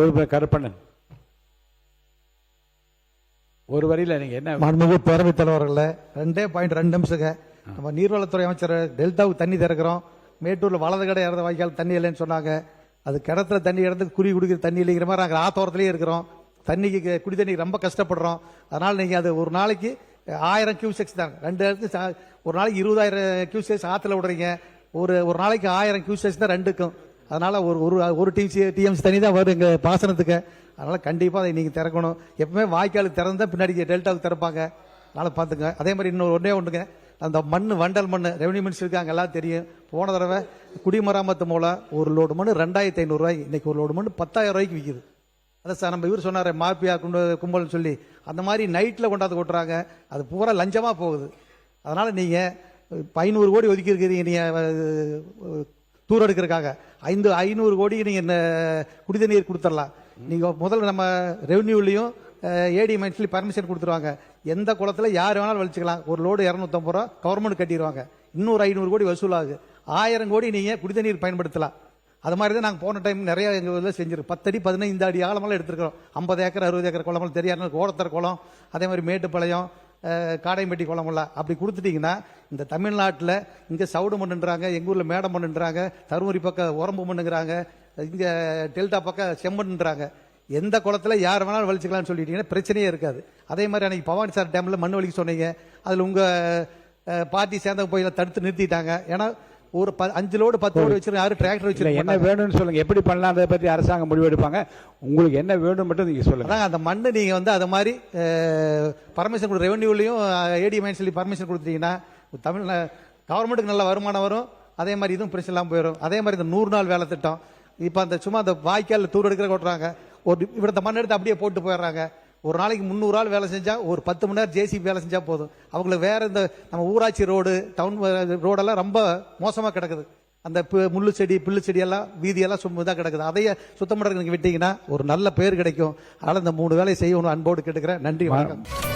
உறுப்பினர் கருப்பண்ணன் ஒரு வரியில நீங்க என்ன மாண்புமிகு பேரவைத் தலைவர்கள 2.2 நிமிஷங்க. நம்ம நீர்வளத்துறை அமைச்சர் டெல்டாவுக்கு தண்ணி திறக்கிறோம், மேட்டூர்ல வலது கடை இறந்த வாய்க்கால் தண்ணி இல்லைன்னு சொன்னாங்க. அது கிணத்துல தண்ணி இறந்து குடி குடிக்கிற தண்ணி இல்லைங்கிற மாதிரி நாங்கள் ஆத்தோரத்திலேயே இருக்கிறோம். தண்ணிக்கு குடி தண்ணி ரொம்ப கஷ்டப்படுறோம். அதனால நீங்க அது ஒரு நாளைக்கு 1000 கியூசெக்ஸ் தான், 2 இடத்துக்கு ஒரு நாளைக்கு 20,000 கியூசெக்ஸ் ஆத்துல விடுறீங்க. ஒரு நாளைக்கு 1000 கியூசெக்ஸ் தான் ரெண்டுக்கும். அதனால ஒரு டிஎம்சி தண்ணி தான் வரும் எங்க பாசனத்துக்கு. அதனால கண்டிப்பா அதை நீங்க திறக்கணும். எப்பவுமே வாய்க்காலுக்கு திறந்தா பின்னாடி டெல்டாவுக்கு திறப்பாங்க. அதனால பாத்துங்க. அதே மாதிரி இன்னொரு ஒன்றே ஒன்றுங்க, அந்த மண் வண்டல் மண் ரெவன்யூ மினிஸ்டருக்கு அங்கே எல்லாம் தெரியும். போன தடவை குடிமராமத்து மூலம் ஒரு லோடு மண் 2500 ரூபாய், இன்னைக்கு ஒரு லோடு மண் 10,000 ரூபாய்க்கு விற்குது. அதான் சார் நம்ம இவர் சொன்னார் மாப்பியா கும்பல்னு சொல்லி, அந்த மாதிரி நைட்டில் கொண்டாந்து கொட்டுறாங்க. அது பூரா லஞ்சமாக போகுது. அதனால நீங்க 500 கோடி ஒதுக்கி இருக்கிறீங்க நீங்க தூர் எடுக்கிறதுக்காக. 500 கோடி நீங்க குடிதண்ணீர் கொடுத்துடலாம். நீங்க முதல்ல நம்ம ரெவன்யூலையும் ஏடி மைன்ஸ்லி பர்மிஷன் கொடுத்துருவாங்க. எந்த குளத்துல யார் வேணாலும் வலிச்சுக்கலாம். ஒரு லோடு 250 ரூபா கவர்மெண்ட் கட்டிடுவாங்க. இன்னொரு 500 கோடி வசூலாகுது. 1000 கோடி நீங்க குடிதண்ணீர் பயன்படுத்தலாம். அது மாதிரி தான் நாங்கள் போன டைம் நிறைய எங்க ஊர்ல செஞ்சிருக்கோம். 10 அடி 15 அடி ஆழமெல்லாம் எடுத்துருக்கிறோம். 50 ஏக்கர் 60 ஏக்கர் குளமெல்லாம் தெரியாது. கோடத்தர் குளம், அதே மாதிரி மேட்டுப்பாளையம், காடைம்பட்டி குளமெல்லாம் அப்படி கொடுத்துட்டீங்கன்னா இந்த தமிழ்நாட்டில் இங்க சவுடு மண்ணுன்றாங்க, எங்க ஊர்ல மேடம் மண்ணுன்றாங்க, தருமபுரி பக்கம் உரம்பு மண்ணுங்கிறாங்க, இங்க டெல்டா பக்கம் செம்மண்ணுன்றாங்க. எந்த குளத்துல யார் வேணாலும் வலிச்சுக்கலாம்னு சொல்லிட்டீங்கன்னா பிரச்சனையே இருக்காது. அதே மாதிரி அன்னைக்கு பவானி சார் டேம்ல மண் வலிக்க சொன்னீங்க. அதுல உங்க பார்ட்டி சேர்ந்த போய் தடுத்து நிறுத்திட்டாங்க. ஏன்னா ஒரு 5 லோடு 10 லோடு வச்சிருக்க, யாரும் டிராக்டர் வச்சிருக்க. என்ன வேணும்னு சொல்லுங்க, எப்படி பண்ணலாம் அதை பற்றி அரசாங்கம் முடிவெடுப்பாங்க. உங்களுக்கு என்ன வேணும் மட்டும் நீங்க சொல்லுங்க. அந்த மண்ணு நீங்க அது மாதிரி பர்மிஷன் ரெவன்யூலையும் ஏடி மைன்ஸ்லி பர்மிஷன் கொடுத்தீங்கன்னா தமிழ் கவர்மெண்ட்டுக்கு நல்ல வருமானம் வரும். அதே மாதிரி இதுவும் பிரச்சனை இல்லாமல் போயிடும். அதே மாதிரி இந்த 100 நாள் வேலை திட்டம், இப்ப அந்த சும்மா அந்த வாய்க்கால் தூர் எடுக்கிற கொட்டுறாங்க. ஒரு இவிடத்த மண் எடுத்து அப்படியே போட்டு போயிடுறாங்க. ஒரு நாளைக்கு 300 ஆள் வேலை செஞ்சா ஒரு 10 மணி நேரம் ஜேசிபி வேலை செஞ்சா போதும். அவங்களுக்கு வேற இந்த நம்ம ஊராட்சி ரோடு டவுன் ரோடெல்லாம் ரொம்ப மோசமா கிடக்குது. அந்த முள்ளு செடி புல்லு செடி எல்லாம் வீதியெல்லாம் சும்மா கிடக்குது. அதையே சுத்தம் பண்றதுக்கு விட்டீங்கன்னா ஒரு நல்ல பேர் கிடைக்கும். அதனால இந்த 3 வேலையை செய்யணும் அன்போடு கேட்டுக்கிறேன். நன்றி, வணக்கம்.